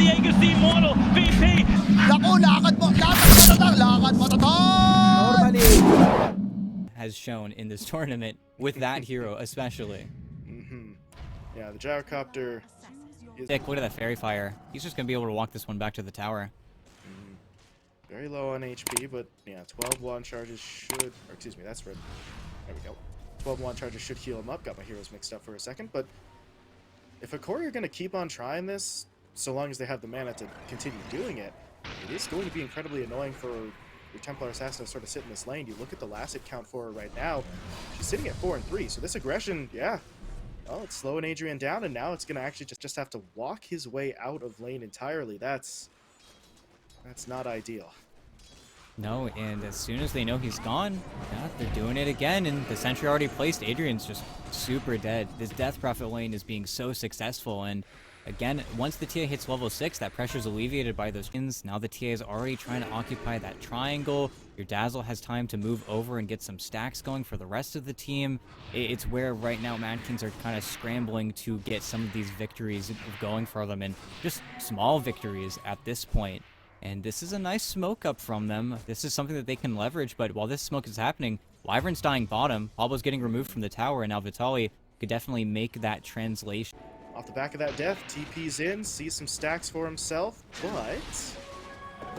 Diego's the immortal VP. Naku, lakad matatag! Normally has shown in this tournament with that hero especially. Yeah, the gyrocopter is Dick, look at that fairy fire. He's just gonna be able to walk this one back to the tower. very low on HP, but yeah, 12 wand charges should, or excuse me, that's red. There we go. 12 wand charges should heal him up. Got my heroes mixed up for a second, but if Hokori are going to keep on trying this, so long as they have the mana to continue doing it, it is going to be incredibly annoying for your Templar Assassin to sort of sit in this lane. You look at the last hit count for her right now, she's sitting at 4 and 3, so this aggression, yeah, well, it's slowing Adrian down, and now it's going to actually just have to walk his way out of lane entirely. That's not ideal. No, and as soon as they know he's gone, yeah, they're doing it again, and the sentry already placed. Adrian's just super dead. This Death Prophet lane is being so successful, and again, once the TA hits level 6, that pressure's alleviated by those skins. Now the TA is already trying to occupy that triangle. Your Dazzle has time to move over and get some stacks going for the rest of the team. It's where right now Mad Kings are kind of scrambling to get some of these victories going for them, and just small victories at this point. And this is a nice smoke up from them. This is something that they can leverage, but while this smoke is happening, Wyvern's dying bottom, Pablo's getting removed from the tower, and now Vitaly could definitely make that translation. Off the back of that death, TP's in, sees some stacks for himself, but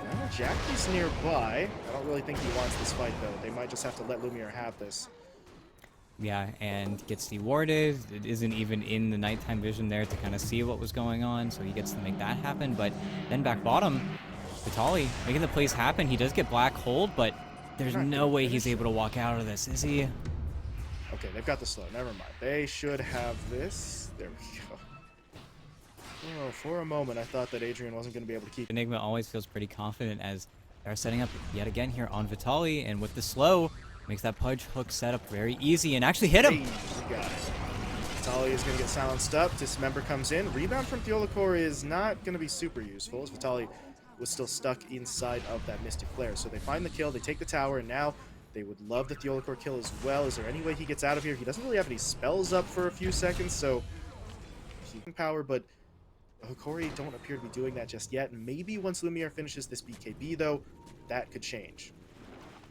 now Jackie's nearby. I don't really think he wants this fight, though. They might just have to let Lumiere have this. Yeah, and gets dewarded. It isn't even in the nighttime vision there to kind of see what was going on, so he gets to make that happen. But then back bottom, Vitaly making the plays happen. He does get black hold, but there's no way he's able to walk out of this, is he? Okay, they've got the slow. Never mind. They should have this. There we go. Oh, for a moment, I thought that Adrian wasn't going to be able to keep. Enigma always feels pretty confident as they're setting up yet again here on Vitaly, and with the slow, makes that Pudge hook setup very easy and actually hit him. Hey, got it. Vitaly is going to get silenced up. Dismember comes in. Rebound from Theolacor is not going to be super useful, as Vitaly was still stuck inside of that Mystic Flare. So they find the kill, they take the tower, and now they would love the Theolacor kill as well. Is there any way he gets out of here? He doesn't really have any spells up for a few seconds, so he can power, but Hokori don't appear to be doing that just yet. Maybe once Lumiere finishes this BKB, though, that could change.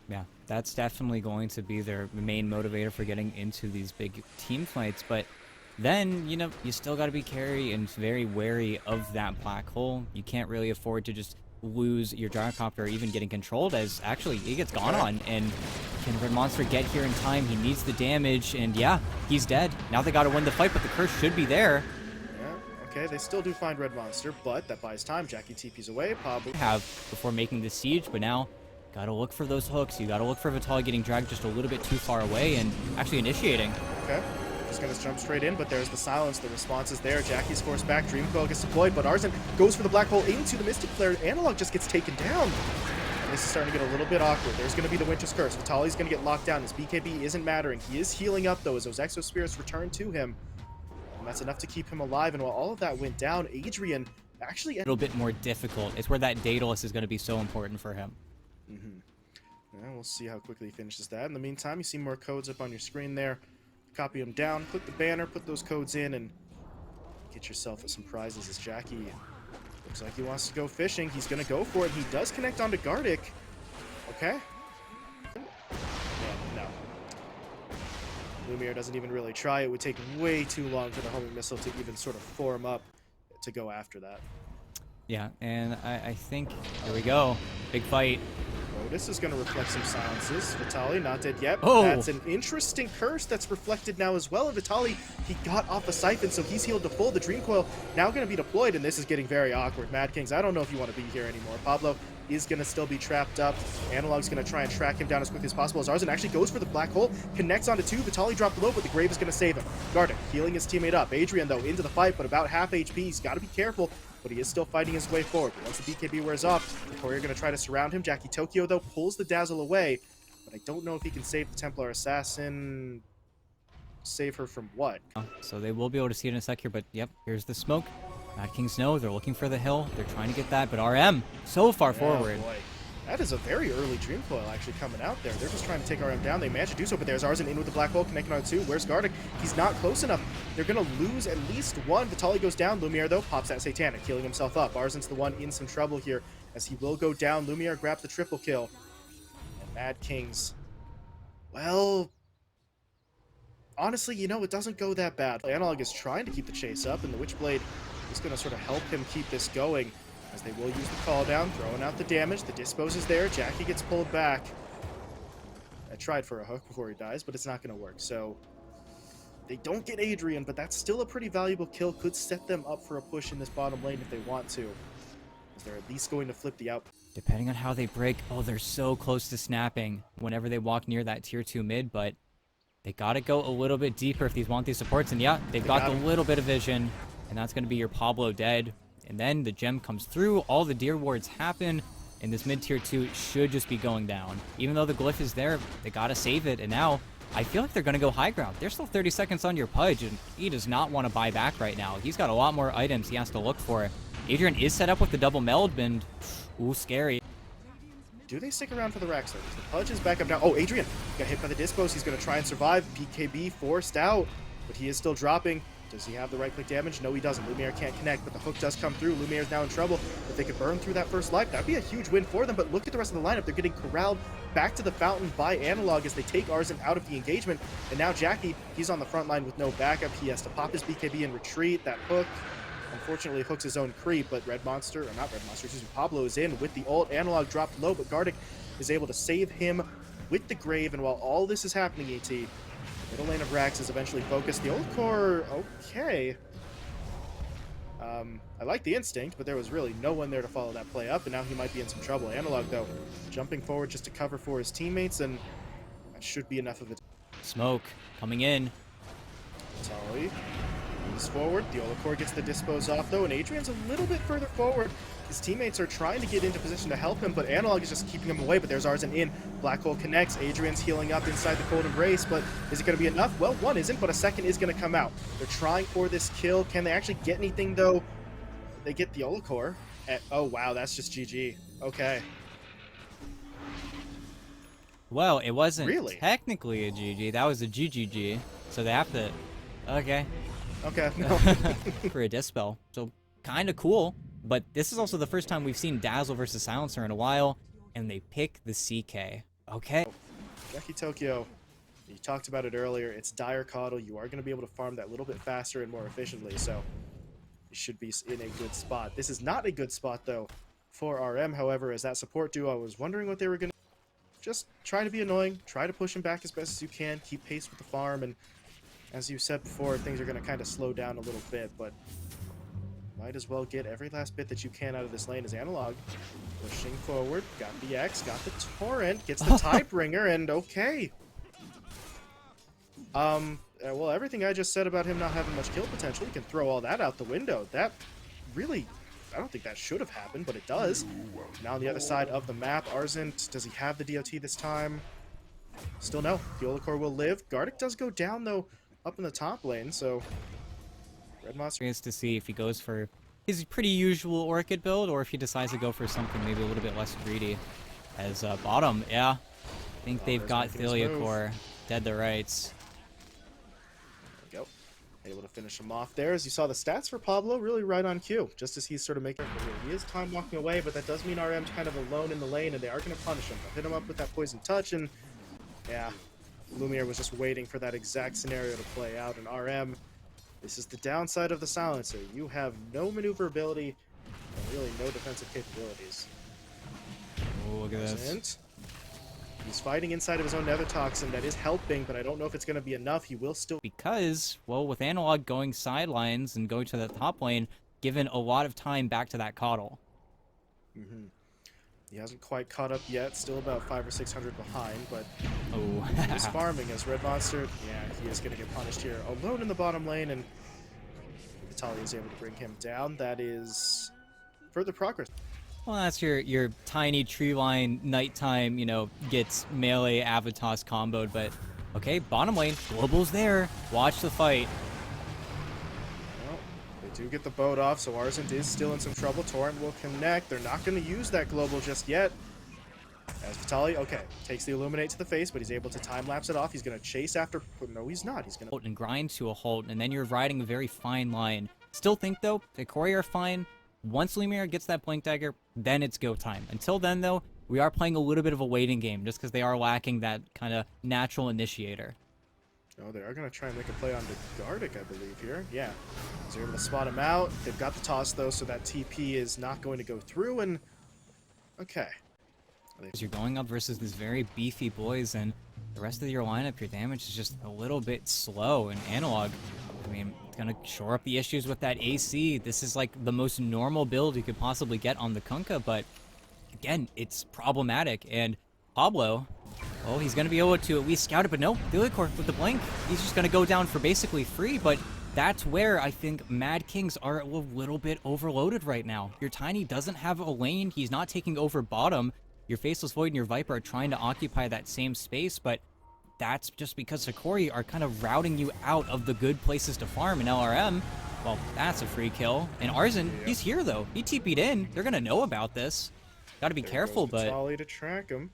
Yeah, that's definitely going to be their main motivator for getting into these big team fights, but then, you know, you still got to be carry and very wary of that black hole. You can't really afford to just lose your Gyrocopter or even getting controlled, as actually he gets gone on, and can Red Monster get here in time? He needs the damage, and yeah, he's dead. Now they got to win the fight, but the curse should be there. Yeah, okay, they still do find Red Monster, but that buys time. Jackie TP's away, Pablo Have before making the siege, but now gotta look for those hooks. You gotta look for Vitaly getting dragged just a little bit too far away and actually initiating. Okay. Just gonna jump straight in, but there's the silence. The response is there. Jackie's forced back. Dream Coil gets deployed, but Arzen goes for the black hole into the Mystic Flare. Analog just gets taken down. And this is starting to get a little bit awkward. There's gonna be the Winter's Curse. Vitaly's gonna get locked down. His BKB isn't mattering. He is healing up, though, as those Exo Spirits return to him. And that's enough to keep him alive. And while all of that went down, Adrian actually... A little bit more difficult. It's where that Daedalus is gonna be so important for him. Yeah, we'll see how quickly he finishes that. In the meantime, you see more codes up on your screen there. Copy them down, click the banner, put those codes in, and get yourself some prizes. As Jackie looks like he wants to go fishing. He's going to go for it. He does connect onto Gardic. Okay. Yeah, no. Lumiere doesn't even really try. It would take way too long for the homing missile to even sort of form up to go after that. Yeah, and I think, here we go. Big fight. This is going to reflect some silences. Vitaly not dead yet. Oh. That's an interesting curse that's reflected now as well. And Vitaly, he got off a siphon, so he's healed to full. The Dream Coil now going to be deployed, and this is getting very awkward. Mad Kings, I don't know if you want to be here anymore. Pablo is going to still be trapped up. Analog's going to try and track him down as quickly as possible. As Arzen actually goes for the black hole, connects onto two. Vitaly dropped below, but the Grave is going to save him. Gardic healing his teammate up. Adrian, though, into the fight, but about half HP. He's got to be careful, but he is still fighting his way forward. But once the BKB wears off, the Courier going to try to surround him. Jackie Tokyo, though, pulls the Dazzle away, but I don't know if he can save the Templar Assassin. Save her from what? So they will be able to see it in a sec here, but yep, here's the smoke. Mad Kings know they're looking for the hill. They're trying to get that, but RM so far forward. Boy. That is a very early Dream Coil actually coming out there. They're just trying to take RM down. They managed to do so, but there's Arzen in with the Black Hole, connecting on 2. Where's Gardic? He's not close enough. They're going to lose at least one. Vitaly goes down. Lumiere, though, pops that Satanic, healing himself up. Arzen's the one in some trouble here, as he will go down. Lumiere grabs the triple kill. And Mad Kings, well, honestly, you know, it doesn't go that bad. Analog is trying to keep the chase up, and the Witchblade is going to sort of help him keep this going, as they will use the call down, throwing out the damage. The dispose is there. Jackie gets pulled back. I tried for a hook before he dies, but it's not going to work. So they don't get Adrian, but that's still a pretty valuable kill. Could set them up for a push in this bottom lane if they want to, as they're at least going to flip the out. Depending on how they break, oh, they're so close to snapping whenever they walk near that tier 2 mid, but they got to go a little bit deeper if these want these supports. And yeah, they've got the little bit of vision, and that's going to be your Pablo dead. And then the gem comes through, all the deer wards happen, and this mid tier 2 should just be going down. Even though the glyph is there, they gotta save it, and now I feel like they're gonna go high ground. There's still 30 seconds on your Pudge, and he does not want to buy back right now. He's got a lot more items he has to look for. Adrian is set up with the double meld, and ooh, scary. Do they stick around for the Raxler? The Pudge is back up now. Oh, Adrian got hit by the dispose. He's gonna try and survive. BKB forced out, but he is still dropping. Does he have the right-click damage? No, he doesn't. Lumiere can't connect, but the hook does come through. Lumiere's now in trouble. If they could burn through that first life, that'd be a huge win for them, but look at the rest of the lineup. They're getting corralled back to the fountain by Analog as they take Arzen out of the engagement, and now Jackie, he's on the front line with no backup. He has to pop his BKB and retreat. That hook, unfortunately, hooks his own creep, but Red Monster, or not Red Monster, excuse me, Pablo is in with the ult. Analog dropped low, but Gardic is able to save him with the Grave, and while all this is happening, ET, middle lane of Rax is eventually focused. The old core, okay. I like the instinct, but there was really no one there to follow that play up, and now he might be in some trouble. Analog, though, jumping forward just to cover for his teammates, and that should be enough of it. Smoke coming in. Tully moves forward. The Olakor gets the dispose off, though, and Adrian's a little bit further forward. His teammates are trying to get into position to help him, but Analog is just keeping him away, but there's Arzen in. Black Hole connects. Adrian's healing up inside the Cold Embrace, but is it going to be enough? Well, one isn't, but a second is going to come out. They're trying for this kill. Can they actually get anything, though? They get the Olakor. Oh, wow, that's just GG. Okay. Well, it wasn't really technically a GG. That was a GGG. So they have to... Okay. Okay. No. For a dispel. So, kind of cool. But this is also the first time we've seen Dazzle versus Silencer in a while, and they pick the CK. Okay. Jackie Tokyo, you talked about it earlier. It's Dire Coddle. You are going to be able to farm that little bit faster and more efficiently, so you should be in a good spot. This is not a good spot, though, for RM. However, as that support duo, I was wondering what they were going to just try to be annoying, try to push him back as best as you can, keep pace with the farm, and as you said before, things are going to kind of slow down a little bit, but might as well get every last bit that you can out of this lane as Analog. Pushing forward, got the X, got the Torrent, gets the Tidebringer, and okay. Well, everything I just said about him not having much kill potential, you can throw all that out the window. That really, I don't think that should have happened, but it does. Now on the other side of the map, Arzent, does he have the DOT this time? Still no. The Olakor will live. Gardic does go down, though, up in the top lane, so Red Monster is to see if he goes for his pretty usual Orchid build, or if he decides to go for something maybe a little bit less greedy. As bottom, yeah. I think they've got Thiliacore dead to rights. There we go. Able to finish him off there. As you saw the stats for Pablo, really right on cue. Just as he's sort of making... He is time walking away, but that does mean RM's kind of alone in the lane, and they are going to punish him. They'll hit him up with that Poison Touch, and yeah, Lumiere was just waiting for that exact scenario to play out, and RM... This is the downside of the Silencer. You have no maneuverability and really no defensive capabilities. Oh, look at this. He's fighting inside of his own Nether Toxin. That is helping, but I don't know if it's going to be enough. He will still... Because, well, with Analog going sidelines and going to the top lane, given a lot of time back to that Coddle. Mm-hmm. He hasn't quite caught up yet. Still about 500 or 600 behind, but oh. He's farming as Red Monster. Yeah, he is going to get punished here. Alone in the bottom lane, and Vitaly is able to bring him down. That is further progress. Well, that's your tiny tree line nighttime, you know, gets melee Avatos comboed, but okay, bottom lane, Global's there. Watch the fight. Well, they do get the boat off, so Arzent is still in some trouble. Torrent will connect. They're not going to use that Global just yet. As Vitaly, okay, takes the Illuminate to the face, but he's able to time-lapse it off. He's going to chase after... No, he's not. He's going to... And grind to a halt, and then you're riding a very fine line. Still think, though, Hokori are fine. Once Lumiere gets that Blink Dagger, then it's go time. Until then, though, we are playing a little bit of a waiting game, just because they are lacking that kind of natural initiator. Oh, they are going to try and make a play on the Gardic, I believe, here. Yeah. So they're able to spot him out. They've got the toss, though, so that TP is not going to go through, and... Okay. You're going up versus these very beefy boys, and the rest of your lineup, your damage is just a little bit slow. And Analog, I mean, it's going to shore up the issues with that AC. This is like the most normal build you could possibly get on the Kunkka, but again, it's problematic. And Pablo, oh, he's going to be able to at least scout it, but no, Thunderpick with the blink, he's just going to go down for basically free. But that's where I think Mad Kings are a little bit overloaded right now. Your Tiny doesn't have a lane. He's not taking over bottom. Your Faceless Void and your Viper are trying to occupy that same space, but that's just because Hokori are kind of routing you out of the good places to farm in LRM. Well, that's a free kill. And Arzen, he's here though. He TP'd in. They're gonna know about this. Gotta be careful, but... Vitaly to track him.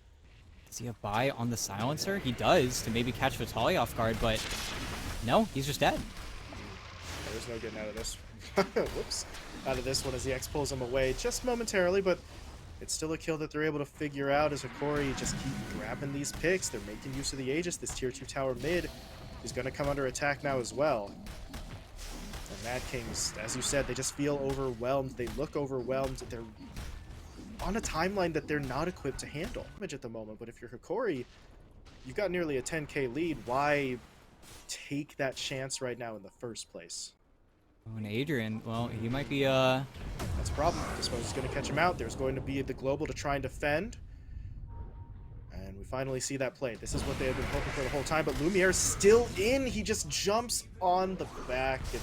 Does he have buy on the silencer? He does, to maybe catch Vitaly off guard, but no, he's just dead. There's no getting out of this. Whoops. Out of this one as the X pulls him away just momentarily, but it's still a kill that they're able to figure out as Hokori just keep grabbing these picks. They're making use of the Aegis. This tier 2 tower mid is going to come under attack now as well. And Mad Kings, as you said, they just feel overwhelmed. They look overwhelmed. They're on a timeline that they're not equipped to handle at the moment. But if you're Hokori, you've got nearly a 10k lead. Why take that chance right now in the first place? Oh, and Adrian, well, he might be, That's a problem. Dispose is going to catch him out. There's going to be the Global to try and defend. And we finally see that play. This is what they have been hoping for the whole time, but Lumiere's still in. He just jumps on the back, and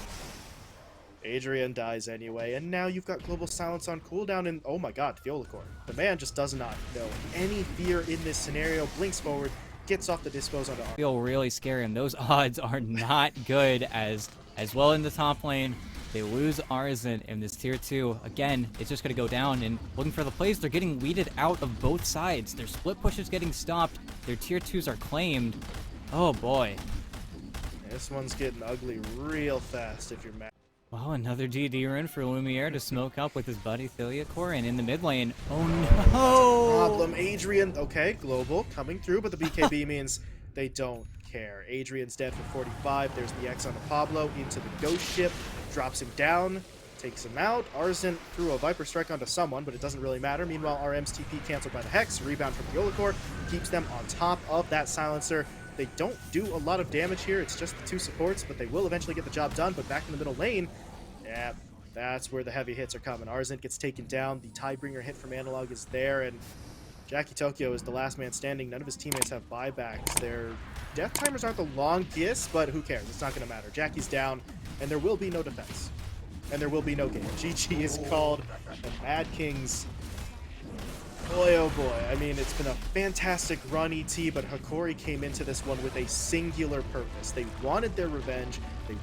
Adrian dies anyway. And now you've got Global Silence on cooldown, and oh my god, Theolacor. The man just does not know any fear in this scenario. Blinks forward, gets off the Dispose onto Arm. Feel really scary, and those odds are not good as well in the top lane. They lose Arzen in this tier 2. Again, it's just going to go down, and looking for the plays, they're getting weeded out of both sides. Their split push is getting stopped. Their tier 2s are claimed. Oh boy. This one's getting ugly real fast if you're mad. Wow, another DD run for Lumiere to smoke up with his buddy Theliacor, and in the mid lane, oh no! Problem, Adrian, okay, Global coming through, but the BKB means they don't care. Adrian's dead for 45. There's the X on the Pablo into the ghost ship, drops him down, takes him out. Arzen threw a Viper Strike onto someone, but it doesn't really matter. Meanwhile, RM's TP canceled by the Hex. Rebound from Theolacor keeps them on top of that silencer. They don't do a lot of damage here. It's just the two supports, but they will eventually get the job done. But back in the middle lane, yeah, that's where the heavy hits are coming. Arzen gets taken down. The Tidebringer hit from Analog is there, and Jackie Tokyo is the last man standing. None of his teammates have buybacks. Their death timers aren't the longest, but who cares? It's not going to matter. Jackie's down, and there will be no defense. And there will be no game. GG is called. The Mad Kings, boy oh boy. I mean, it's been a fantastic run, ET, but Hokori came into this one with a singular purpose. They wanted their revenge. They